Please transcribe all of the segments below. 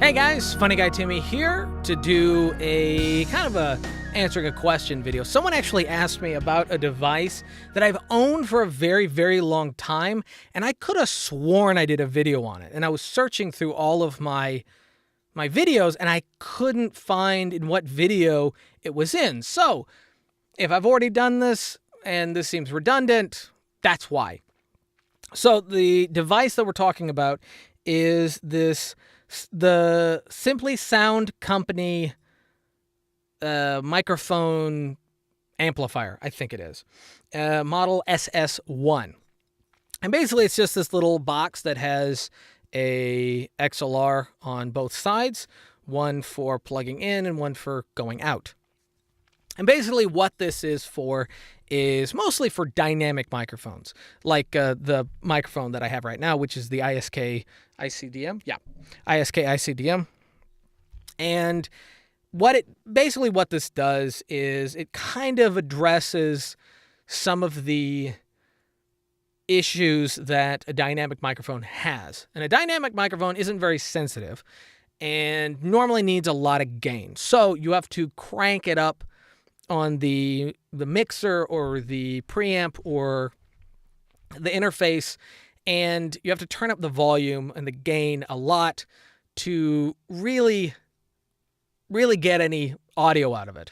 Hey guys, FunnyGuyTimmy here to do a kind of a answering a question video. Someone actually asked me about a device that I've owned for a very, very long time, and I could have sworn I did a video on it. And I was searching through all of my videos, and I couldn't find in what video it was in. So, if I've already done this, and this seems redundant, that's why. So, the device that we're talking about is the Simply Sound Company microphone amplifier, I think it is. Model SS-1. And basically it's just this little box that has a XLR on both sides, one for plugging in and one for going out. And basically what this is for is mostly for dynamic microphones, like the microphone that I have right now, which is the ISK ICDM. Yeah, ISK ICDM. And what this does is it kind of addresses some of the issues that a dynamic microphone has. And a dynamic microphone isn't very sensitive and normally needs a lot of gain. So you have to crank it up on the mixer or the preamp or the interface, and you have to turn up the volume and the gain a lot to really get any audio out of it,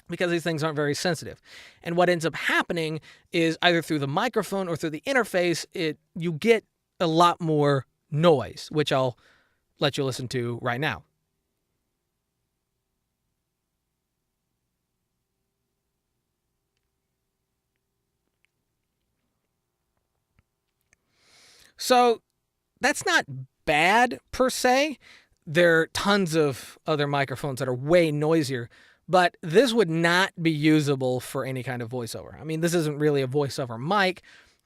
because these things aren't very sensitive. And what ends up happening is either through the microphone or through the interface, you get a lot more noise, which I'll let you listen to right now. So that's not bad per se. There are tons of other microphones that are way noisier, but this would not be usable for any kind of voiceover. I mean, this isn't really a voiceover mic.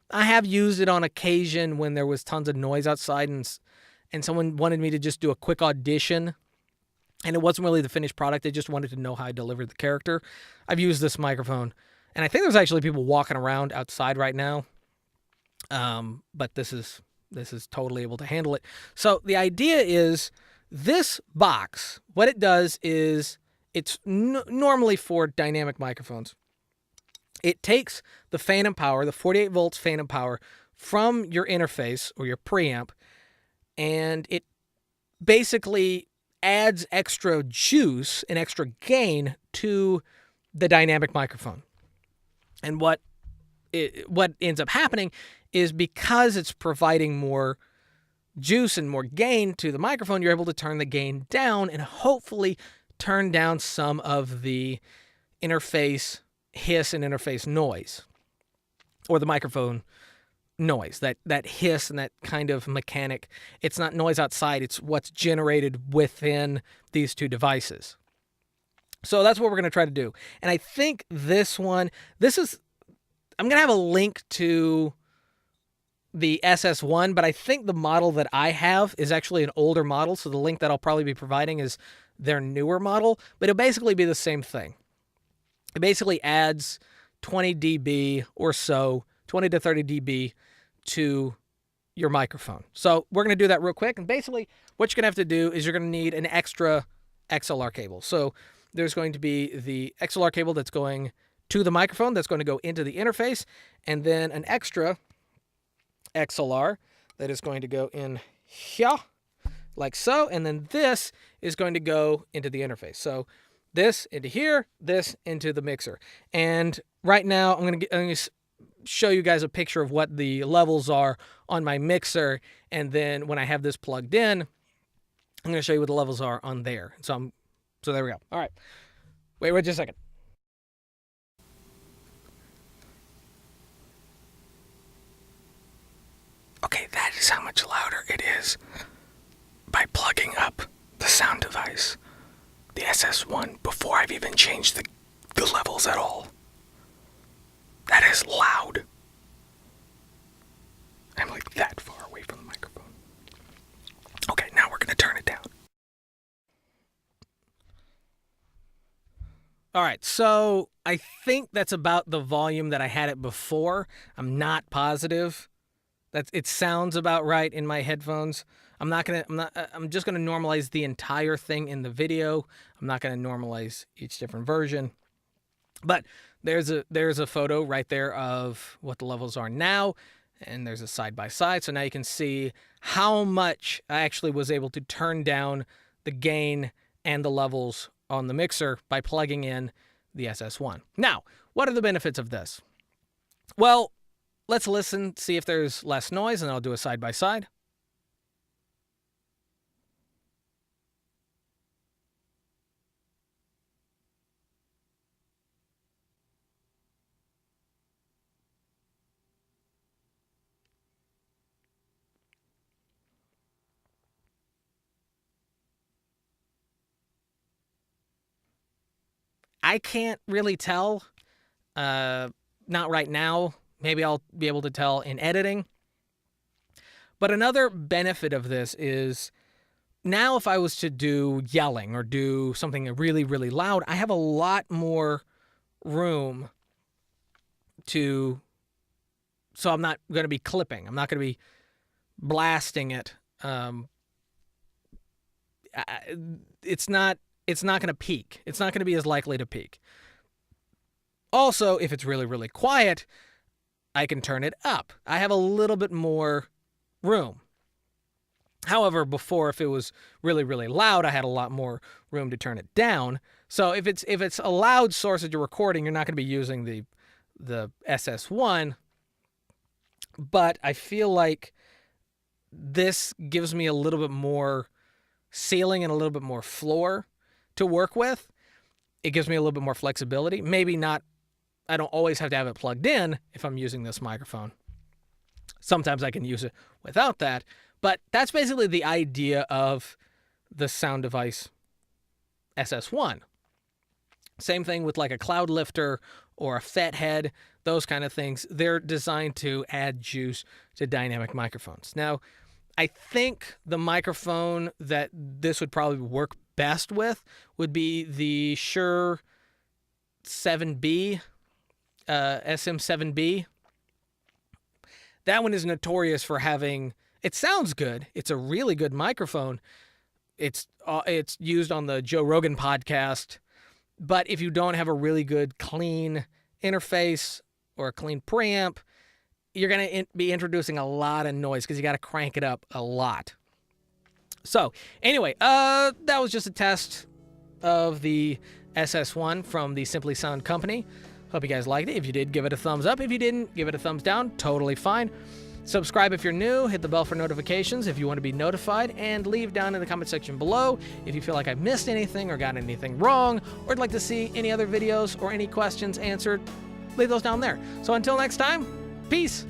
I have used it on occasion when there was tons of noise outside and someone wanted me to just do a quick audition, and it wasn't really the finished product. They just wanted to know how I delivered the character. I've used this microphone, and I think there's actually people walking around outside right now. But this is totally able to handle it. So the idea is this box, what it does is it's normally for dynamic microphones. It takes the phantom power, the 48 volts phantom power from your interface or your preamp, and it basically adds extra juice and extra gain to the dynamic microphone. And what ends up happening is because it's providing more juice and more gain to the microphone, you're able to turn the gain down and hopefully turn down some of the interface hiss and interface noise, or the microphone noise, that hiss and that kind of mechanic. It's not noise outside, it's what's generated within these two devices. So that's what we're going to try to do. And I think I'm going to have a link to the SS-1, but I think the model that I have is actually an older model, so the link that I'll probably be providing is their newer model, but it'll basically be the same thing. It basically adds 20 dB or so, 20 to 30 dB to your microphone. So we're going to do that real quick, and basically what you're going to have to do is you're going to need an extra XLR cable. So there's going to be the XLR cable that's going to the microphone, that's going to go into the interface, and then an extra XLR that is going to go in here, like so, and then this is going to go into the interface. So this into here, this into the mixer. And right now I'm going to show you guys a picture of what the levels are on my mixer, and then when I have this plugged in, I'm going to show you what the levels are on there. So there we go. All right. Wait just a second. Okay, that is how much louder it is by plugging up the sound device, the SS-1, before I've even changed the levels at all. That is loud. I'm like that far away from the microphone. Okay, now we're going to turn it down. All right, so I think that's about the volume that I had it before. I'm not positive. It sounds about right in my headphones. I'm just gonna normalize the entire thing in the video. I'm not gonna normalize each different version. But there's a photo right there of what the levels are now, and there's a side by side. So now you can see how much I actually was able to turn down the gain and the levels on the mixer by plugging in the SS-1. Now, what are the benefits of this? Well, let's listen, see if there's less noise, and I'll do a side by side. I can't really tell, not right now. Maybe I'll be able to tell in editing. But another benefit of this is now if I was to do yelling or do something really, really loud, I have a lot more room so I'm not going to be clipping. I'm not going to be blasting it. It's not going to peak. It's not going to be as likely to peak. Also, if it's really, really quiet, I can turn it up. I have a little bit more room. However, before, if it was really, really loud, I had a lot more room to turn it down. So if it's a loud source that you're recording, you're not going to be using the SS-1. But I feel like this gives me a little bit more ceiling and a little bit more floor to work with. It gives me a little bit more flexibility. Maybe not, I don't always have to have it plugged in if I'm using this microphone. Sometimes I can use it without that, but that's basically the idea of the sound device SS-1. Same thing with like a cloud lifter or a FET head, those kind of things. They're designed to add juice to dynamic microphones. Now, I think the microphone that this would probably work best with would be the Shure 7B, SM7B. That one is notorious for having, it sounds good. It's a really good microphone. It's used on the Joe Rogan podcast. But if you don't have a really good clean interface or a clean preamp, you're going to be introducing a lot of noise because you got to crank it up a lot. So anyway, that was just a test of the SS-1 from the Simply Sound Company. Hope you guys liked it. If you did, give it a thumbs up. If you didn't, give it a thumbs down. Totally fine. Subscribe if you're new. Hit the bell for notifications if you want to be notified. And leave down in the comment section below if you feel like I missed anything or got anything wrong, or would like to see any other videos or any questions answered. Leave those down there. So until next time, peace.